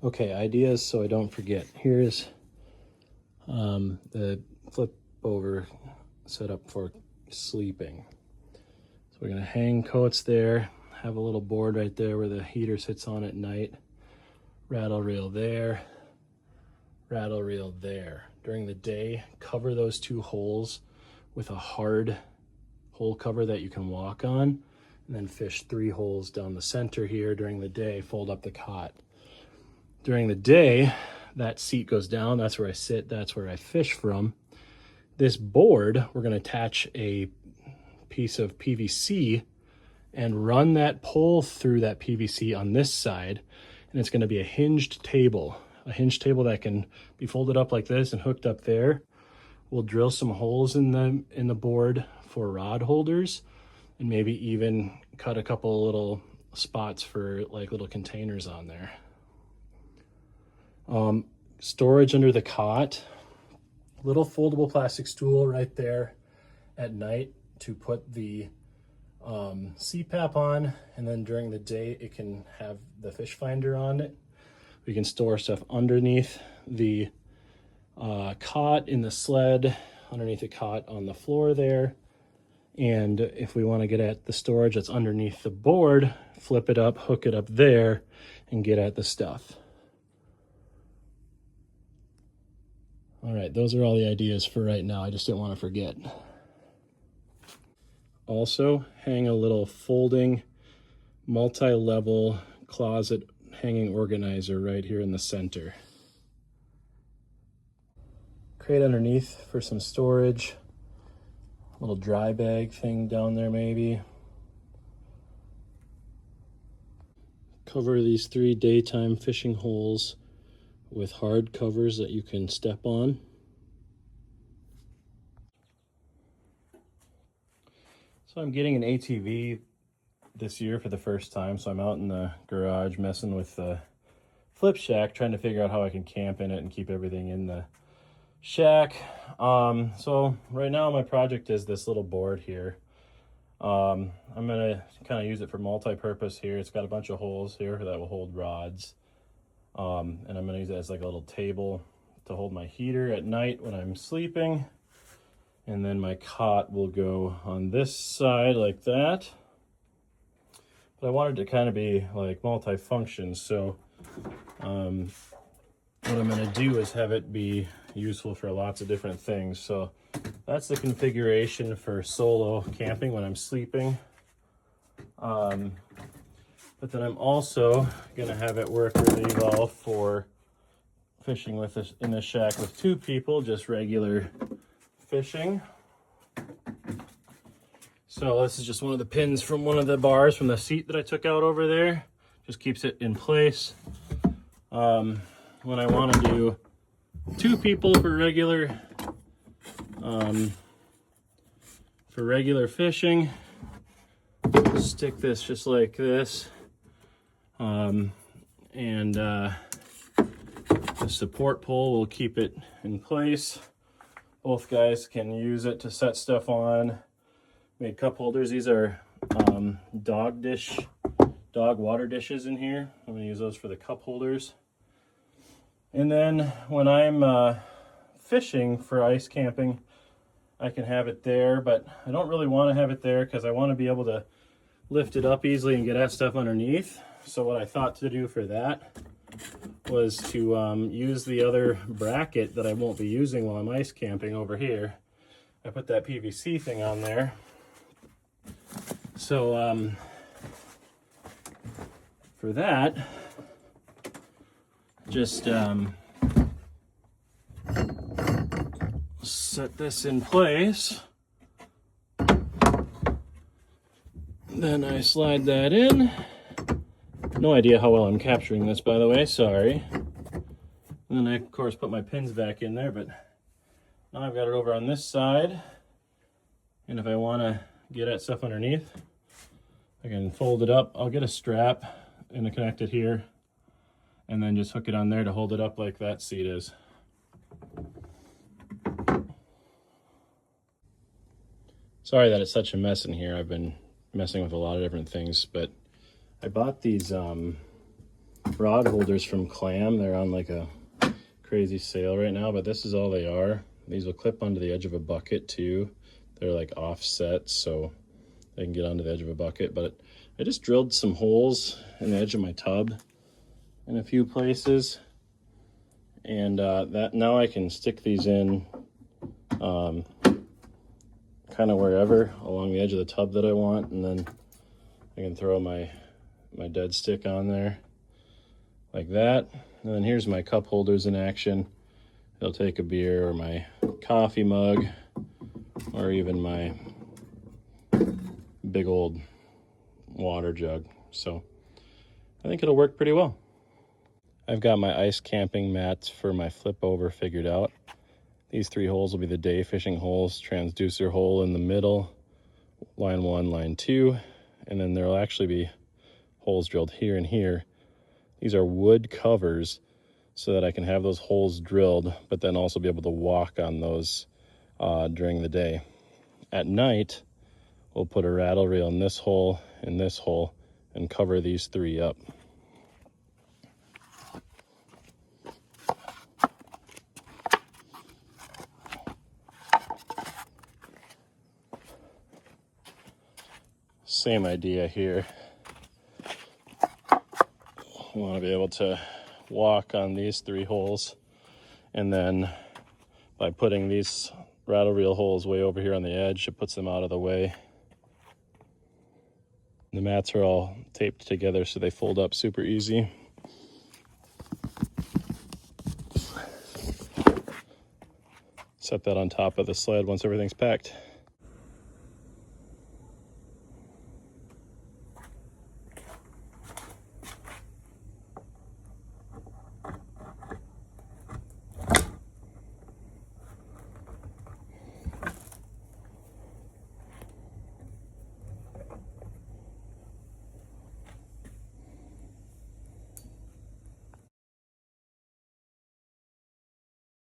Okay, ideas so I don't forget. Here's the flip over setup for sleeping. So we're gonna hang coats there, have a little board right there where the heater sits on at night, rattle reel there, rattle reel there. During the day, cover those two holes with a hard hole cover that you can walk on, and then fish 3 holes down the center here during the day, fold up the cot. During the day, that seat goes down, that's where I sit, that's where I fish from. This board, we're gonna attach a piece of PVC and run that pole through that PVC on this side, and it's gonna be a hinged table that can be folded up like this and hooked up there. We'll drill some holes in the board for rod holders, and maybe even cut a couple little spots for like little containers on there. Storage under the cot, little foldable plastic stool right there at night to put the CPAP on, and then during the day it can have the fish finder on it. We can store stuff underneath the cot in the sled, underneath the cot on the floor there. And if we want to get at the storage that's underneath the board, flip it up, hook it up there, and get at the stuff. All right, those are all the ideas for right now. I just didn't want to forget. Also, hang a little folding, multi-level closet hanging organizer right here in the center. Crate underneath for some storage. Little dry bag thing down there maybe. Cover these 3 daytime fishing holes with hard covers that you can step on. So I'm getting an ATV this year for the first time, so I'm out in the garage messing with the flip shack, trying to figure out how I can camp in it and keep everything in the shack. So right now my project is this little board here. I'm gonna kind of use it for multi-purpose here. It's got a bunch of holes here that will hold rods. And I'm gonna use it as like a little table to hold my heater at night when I'm sleeping. And then my cot will go on this side like that. But I wanted to kind of be like multi-function, so what I'm gonna do is have it be useful for lots of different things. So that's the configuration for solo camping when I'm sleeping. But then I'm also gonna have it work really well for fishing with this in a shack with 2 people, just regular fishing. So this is just one of the pins from one of the bars from the seat that I took out over there. Just keeps it in place. When I want to do 2 people for regular fishing, stick this just like this, and the support pole will keep it in place. Both guys can use it to set stuff on. Made cup holders. These are dog water dishes in here. I'm gonna use those for the cup holders. And then when I'm fishing for ice camping, I can have it there, but I don't really want to have it there because I want to be able to lift it up easily and get at stuff underneath. So what I thought to do for that was to use the other bracket that I won't be using while I'm ice camping over here. I put that PVC thing on there. So for that, just set this in place. Then I slide that in. No idea how well I'm capturing this, by the way, sorry. And then I, of course, put my pins back in there, but now I've got it over on this side. And if I want to get at stuff underneath, I can fold it up. I'll get a strap and connect it here, and then just hook it on there to hold it up like that seat is. Sorry that it's such a mess in here. I've been messing with a lot of different things, but I bought these rod holders from Clam. They're on like a crazy sale right now, but this is all they are. These will clip onto the edge of a bucket too. They're like offset, so they can get onto the edge of a bucket. But I just drilled some holes in the edge of my tub in a few places, and that now I can stick these in kind of wherever along the edge of the tub that I want, and then I can throw my dead stick on there like that. And then here's my cup holders in action. It'll take a beer or my coffee mug or even my big old water jug. So I think it'll work pretty well. I've got my ice camping mats for my flip over figured out. These 3 holes will be the day fishing holes, transducer hole in the middle, line 1, line 2, and then there'll actually be holes drilled here and here. These are wood covers so that I can have those holes drilled, but then also be able to walk on those during the day. At night, we'll put a rattle reel in this hole, and cover these 3 up. Same idea here. You want to be able to walk on these 3 holes, and then by putting these rattle reel holes way over here on the edge, it puts them out of the way. The mats are all taped together so they fold up super easy. Set that on top of the sled once everything's packed.